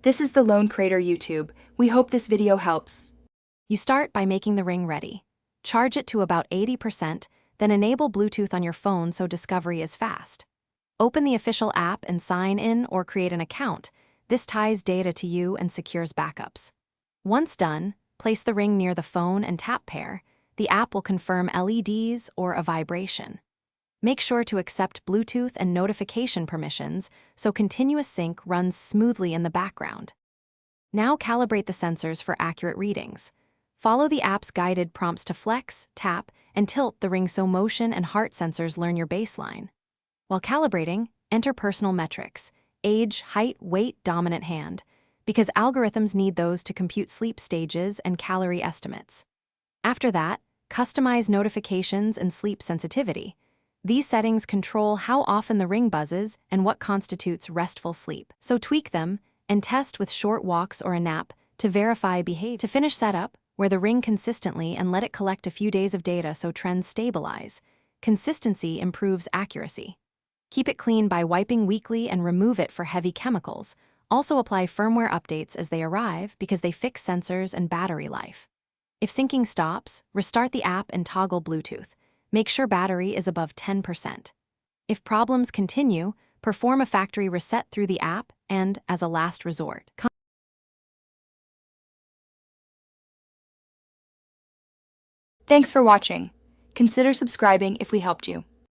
This is the Lone Crater YouTube. We hope this video helps. You start by making the ring ready. Charge it to about 80%, then enable Bluetooth on your phone so discovery is fast. Open the official app and sign in or create an account. This ties data to you and secures backups. Once done, place the ring near the phone and tap pair. The app will confirm LEDs or a vibration. Make sure to accept Bluetooth and notification permissions so continuous sync runs smoothly in the background. Now calibrate the sensors for accurate readings. Follow the app's guided prompts to flex, tap, and tilt the ring so motion and heart sensors learn your baseline. While calibrating, enter personal metrics: age, height, weight, dominant hand, because algorithms need those to compute sleep stages and calorie estimates. After that, customize notifications and sleep sensitivity. These settings control how often the ring buzzes and what constitutes restful sleep. So tweak them and test with short walks or a nap to verify behavior. To finish setup, wear the ring consistently and let it collect a few days of data so trends stabilize. Consistency improves accuracy. Keep it clean by wiping weekly and remove it for heavy chemicals. Also apply firmware updates as they arrive because they fix sensors and battery life. If syncing stops, restart the app and toggle Bluetooth. Make sure battery is above 10%. If problems continue, perform a factory reset through the app and, as a last resort, Thanks for watching. Consider subscribing if we helped you.